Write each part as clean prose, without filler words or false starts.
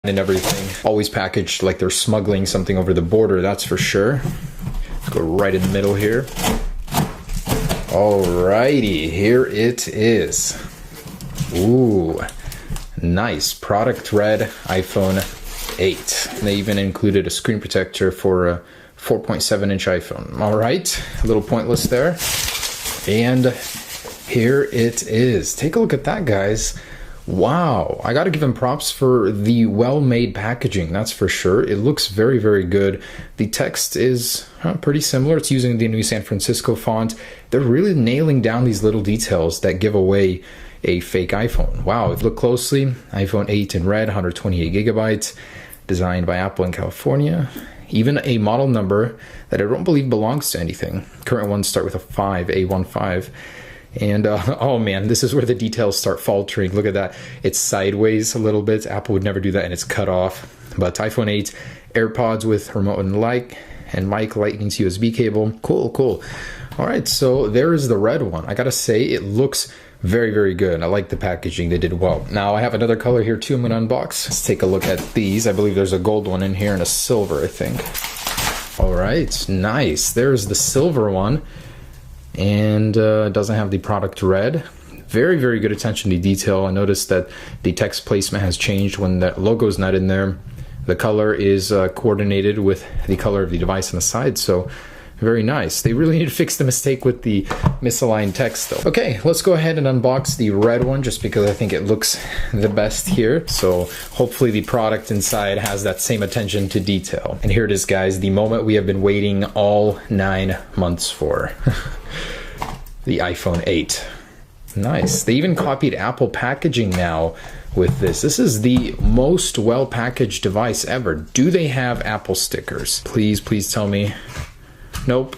and everything. Always packaged like they're smuggling something over the border, that's for sure. Let's go right in the middle here. Alrighty, here it is. Ooh, nice. Product red iPhone 8. They even included a screen protector for a 4.7-inch iPhone. Alright, a little pointless there. And here it is. Take a look at that, guys. Wow, I gotta give them props for the well-made packaging, that's for sure. It looks very, very good. The text is pretty similar. It's using the new San Francisco font. They're really nailing down these little details that give away a fake iPhone. Wow, if you look closely, iPhone 8 in red, 128 gigabytes, designed by Apple in California. Even a model number that I don't believe belongs to anything. Current ones start with a 5, A15. And oh man, this is where the details start faltering. Look at that. It's sideways a little bit. Apple would never do that, and it's cut off. But iPhone 8, AirPods with remote and mic, lightning to USB cable. Cool, cool. All right, so there is the red one. I gotta say, it looks very, very good. I like the packaging. They did well. Now I have another color here too I'm gonna unbox. Let's take a look at these. I believe there's a gold one in here and a silver, I think. All right, nice. There's the silver one. And doesn't have the product red. Very, very good attention to detail. I noticed that the text placement has changed when the logo's not in there. The color is coordinated with the color of the device on the side, so very nice. They really need to fix the mistake with the misaligned text though. Okay, let's go ahead and unbox the red one just because I think it looks the best here. So hopefully the product inside has that same attention to detail. And here it is, guys, the moment we have been waiting all 9 months for. The iPhone 8. Nice. They even copied Apple packaging now with this. This is the most well-packaged device ever. Do they have Apple stickers? Please, please tell me. Nope.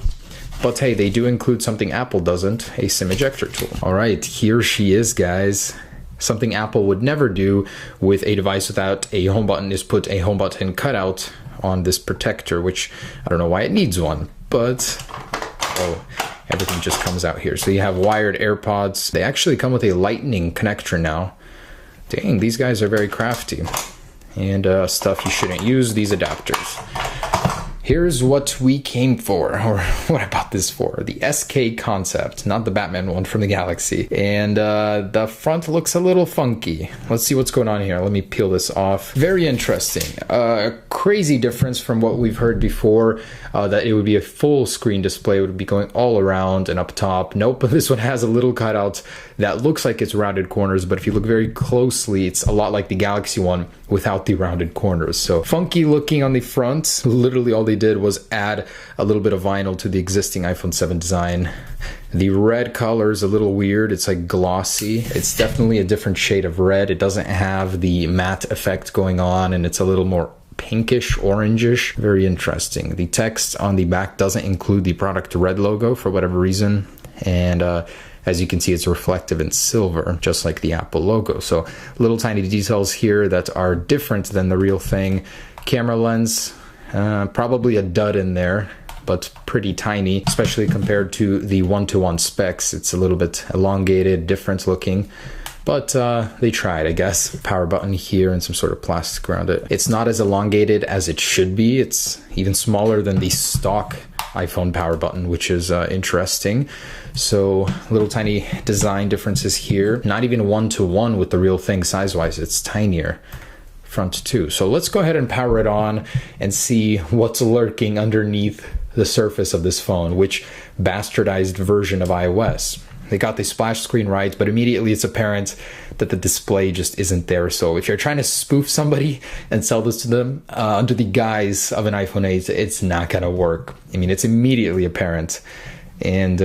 But hey, they do include something Apple doesn't, a SIM ejector tool. All right, here she is, guys. Something Apple would never do with a device without a home button is put a home button cutout on this protector, which I don't know why it needs one, but oh, everything just comes out here. So you have wired AirPods. They actually come with a lightning connector now. Dang, these guys are very crafty. And stuff you shouldn't use, these adapters. Here's what we came for, or what I bought this for. The SK Concept, not the Batman one from the Galaxy. And the front looks a little funky. Let's see what's going on here. Let me peel this off. Very interesting. Crazy difference from what we've heard before, that it would be a full screen display. It would be going all around and up top. Nope, but this one has a little cutout that looks like it's rounded corners, but if you look very closely, it's a lot like the Galaxy one without the rounded corners. So funky looking on the front. Literally all they did was add a little bit of vinyl to the existing iPhone 7 design. The red color is a little weird. It's like glossy. It's definitely a different shade of red. It doesn't have the matte effect going on, and it's a little more pinkish, orangish. Very interesting. The text on the back doesn't include the product red logo for whatever reason. And as you can see, it's reflective in silver, just like the Apple logo. So little tiny details here that are different than the real thing. Camera lens, probably a dud in there, but pretty tiny, especially compared to the one-to-one specs. It's a little bit elongated, different looking, but they tried, I guess. Power button here and some sort of plastic around it. It's not as elongated as it should be. It's even smaller than the stock iPhone power button, which is interesting. So little tiny design differences here. Not even one-to-one with the real thing size-wise. It's tinier. Front too. So let's go ahead and power it on and see what's lurking underneath the surface of this phone. Which bastardized version of iOS? They got the splash screen right, but immediately it's apparent that the display just isn't there. So if you're trying to spoof somebody and sell this to them under the guise of an iPhone 8, it's not gonna work. I mean, it's immediately apparent. And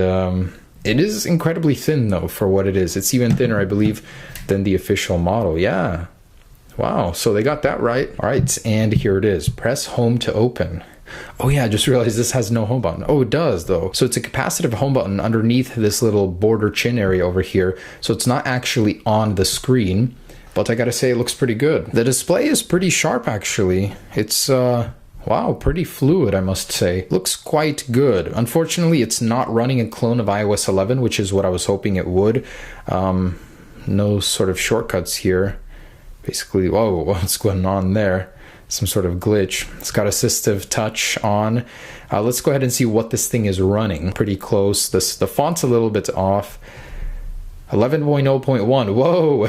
it is incredibly thin though for what it is. It's even thinner, I believe, than the official model. Yeah. Wow, so they got that right. All right, and here it is. Press home to open. Oh yeah, I just realized this has no home button. Oh, it does though. So it's a capacitive home button underneath this little border chin area over here. So it's not actually on the screen, but I gotta say it looks pretty good. The display is pretty sharp actually. It's wow, pretty fluid, I must say. Looks quite good. Unfortunately, it's not running a clone of iOS 11, which is what I was hoping it would. No sort of shortcuts here. Basically, whoa, what's going on there? Some sort of glitch. It's got assistive touch on. Let's go ahead and see what this thing is running. Pretty close. The font's a little bit off. 11.0.1. Whoa,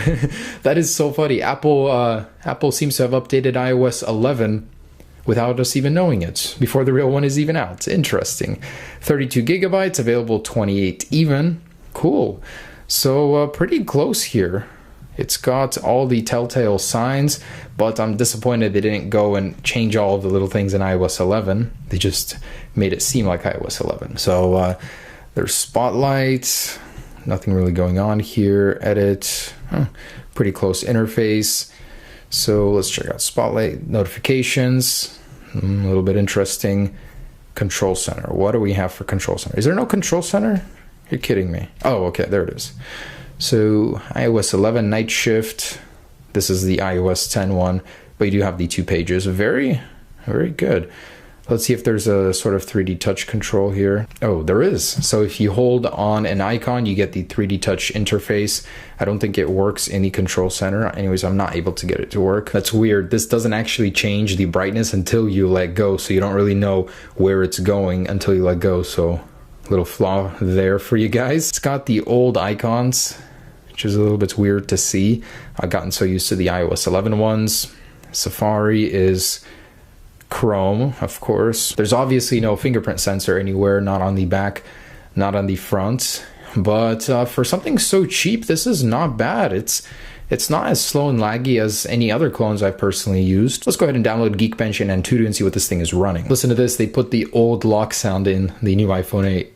that is so funny. Apple seems to have updated iOS 11 without us even knowing it, before the real one is even out. Interesting. 32 gigabytes, available 28 even. Cool. So pretty close here. It's got all the telltale signs, but I'm disappointed they didn't go and change all of the little things in iOS 11. They just made it seem like iOS 11. So there's Spotlight, nothing really going on here. Edit, pretty close interface. So let's check out Spotlight. Notifications, a little bit interesting. Control Center. What do we have for Control Center? Is there no Control Center? You're kidding me. Oh, okay, there it is. So iOS 11 Night Shift. This is the iOS 10 one, but you do have the 2 pages. Very, very good. Let's see if there's a sort of 3D touch control here. Oh, there is. So if you hold on an icon, you get the 3D touch interface. I don't think it works in the Control Center. Anyways, I'm not able to get it to work. That's weird. This doesn't actually change the brightness until you let go, so you don't really know where it's going until you let go. So little flaw there for you guys. It's got the old icons, which is a little bit weird to see. I've gotten so used to the iOS 11 ones. Safari is Chrome, of course. There's obviously no fingerprint sensor anywhere, not on the back, not on the front. But for something so cheap, this is not bad. It's not as slow and laggy as any other clones I've personally used. Let's go ahead and download Geekbench and Antutu and see what this thing is running. Listen to this, they put the old lock sound in the new iPhone 8.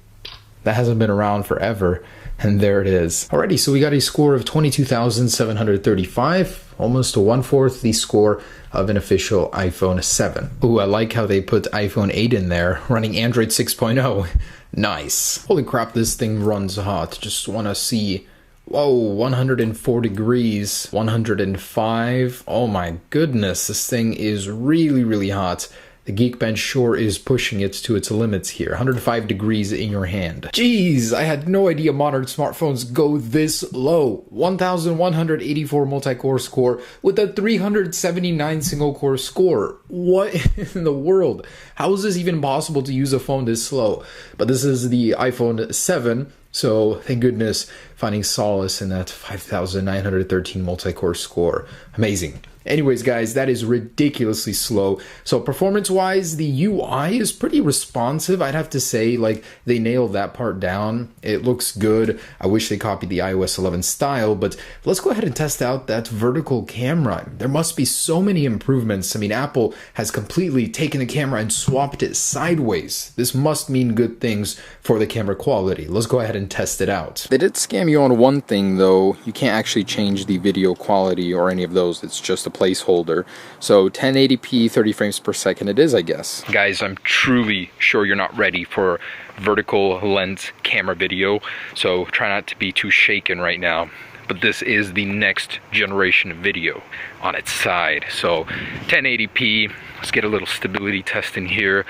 That hasn't been around forever, and there it is. Alrighty, so we got a score of 22,735, almost 1/4 the score of an official iPhone 7. Ooh, I like how they put iPhone 8 in there, running Android 6.0. Nice. Holy crap, this thing runs hot. Just want to see. Whoa, 104 degrees, 105. Oh my goodness, this thing is really, really hot. The Geekbench sure is pushing it to its limits here. 105 degrees in your hand. Jeez, I had no idea modern smartphones go this low. 1,184 multi-core score with a 379 single-core score. What in the world? How is this even possible to use a phone this slow? But this is the iPhone 7. So thank goodness finding solace in that 5,913 multi-core score. Amazing. Anyways, guys, that is ridiculously slow. So performance-wise, the UI is pretty responsive. I'd have to say, like, they nailed that part down. It looks good. I wish they copied the iOS 11 style, but let's go ahead and test out that vertical camera. There must be so many improvements. I mean, Apple has completely taken the camera and swapped it sideways. This must mean good things for the camera quality. Let's go ahead and test it out. They did scam you on one thing, though. You can't actually change the video quality or any of those. It's just a placeholder. So 1080p 30 frames per second it is, I guess. Guys, I'm truly sure you're not ready for vertical lens camera video, so try not to be too shaken right now. But this is the next generation of video on its side. So 1080p, let's get a little stability test in here.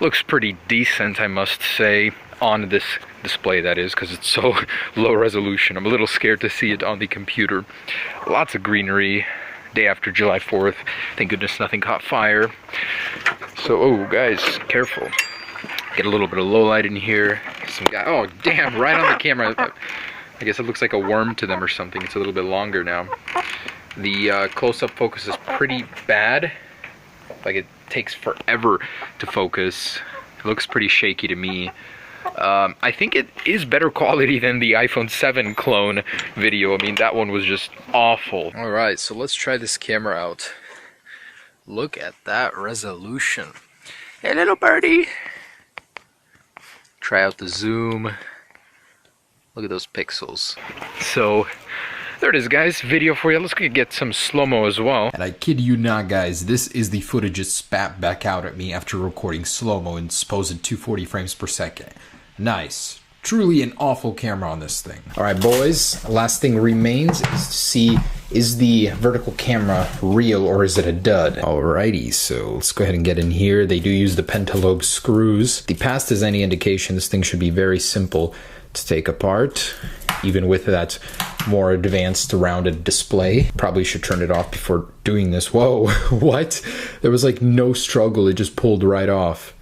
Looks pretty decent, I must say, on this display, that is, because it's so low resolution. I'm a little scared to see it on the computer. Lots of greenery. Day after July 4th. Thank goodness nothing caught fire. So, oh guys, careful. Get a little bit of low light in here. Some guy, oh damn, right on the camera. I guess it looks like a worm to them or something. It's a little bit longer now. The close-up focus is pretty bad. Like, it takes forever to focus. It looks pretty shaky to me. I think it is better quality than the iPhone 7 clone video. I mean, that one was just awful. Alright, so let's try this camera out. Look at that resolution. Hey, little birdie! Try out the zoom. Look at those pixels. So, there it is, guys. Video for you. Let's get some slow-mo as well. And I kid you not, guys. This is the footage it spat back out at me after recording slow-mo in supposed 240 frames per second. Nice. Truly an awful camera on this thing. Alright, boys. Last thing remains is to see, is the vertical camera real or is it a dud? Alrighty, so let's go ahead and get in here. They do use the pentalobe screws. The past is any indication, this thing should be very simple to take apart, even with that more advanced rounded display. Probably should turn it off before doing this. Whoa, what? There was like no struggle, it just pulled right off.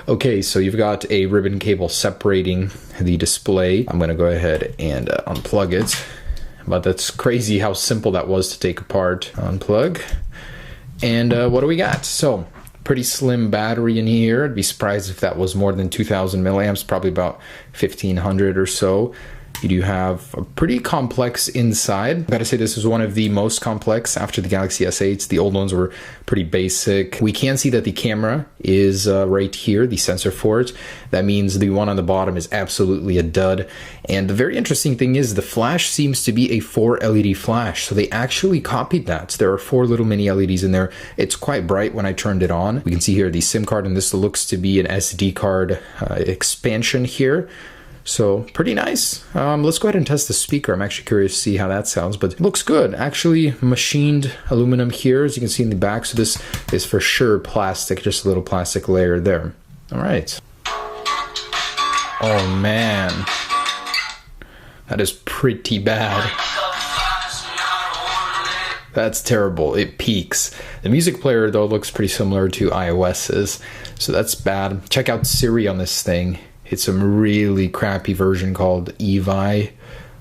Okay, so you've got a ribbon cable separating the display. I'm gonna go ahead and unplug it. But that's crazy how simple that was to take apart. Unplug. And what do we got? So, pretty slim battery in here. I'd be surprised if that was more than 2,000 milliamps, probably about 1,500 or so. You do have a pretty complex inside. Gotta say this is one of the most complex after the Galaxy S8s. The old ones were pretty basic. We can see that the camera is right here, the sensor for it. That means the one on the bottom is absolutely a dud. And the very interesting thing is the flash seems to be a 4 LED flash. So they actually copied that. So there are 4 little mini LEDs in there. It's quite bright when I turned it on. We can see here the SIM card, and this looks to be an SD card expansion here. So pretty nice. Let's go ahead and test the speaker. I'm actually curious to see how that sounds, but it looks good. Actually machined aluminum here, as you can see in the back. So this is for sure plastic, just a little plastic layer there. All right. Oh man, that is pretty bad. That's terrible. It peaks. The music player though looks pretty similar to iOS's, so that's bad. Check out Siri on this thing. It's some really crappy version called Evi.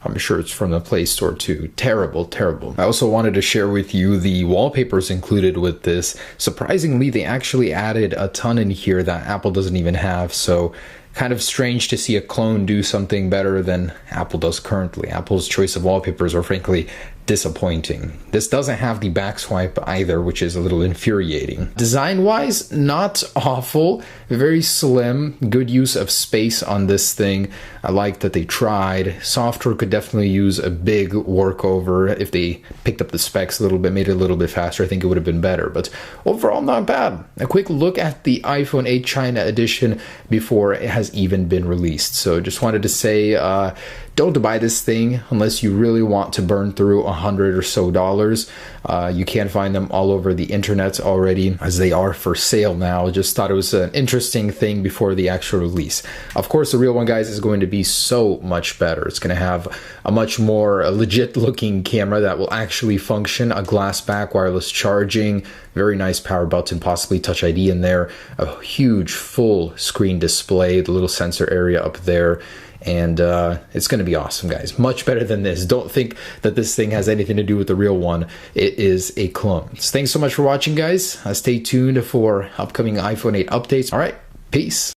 I'm sure it's from the Play Store too. Terrible, terrible. I also wanted to share with you the wallpapers included with this. Surprisingly, they actually added a ton in here that Apple doesn't even have, so kind of strange to see a clone do something better than Apple does currently. Apple's choice of wallpapers are frankly disappointing. This doesn't have the back swipe either, which is a little infuriating. Design-wise, not awful. Very slim, good use of space on this thing. I like that they tried. Software could definitely use a big workover. If they picked up the specs a little bit, made it a little bit faster, I think it would have been better. But overall, not bad. A quick look at the iPhone 8 China edition before it has even been released. So just wanted to say, don't buy this thing unless you really want to burn through $100 or so. You can find them all over the internet already, as they are for sale now. Just thought it was an interesting thing before the actual release. Of course, the real one, guys, is going to be so much better. It's going to have a much more legit looking camera that will actually function, a glass back, wireless charging, very nice power button, possibly Touch ID in there, a huge full screen display, the little sensor area up there. And it's going to be awesome, guys. Much better than this. Don't think that this thing has anything to do with the real one. It is a clone. So thanks so much for watching, guys. Stay tuned for upcoming iPhone 8 updates. All right, peace.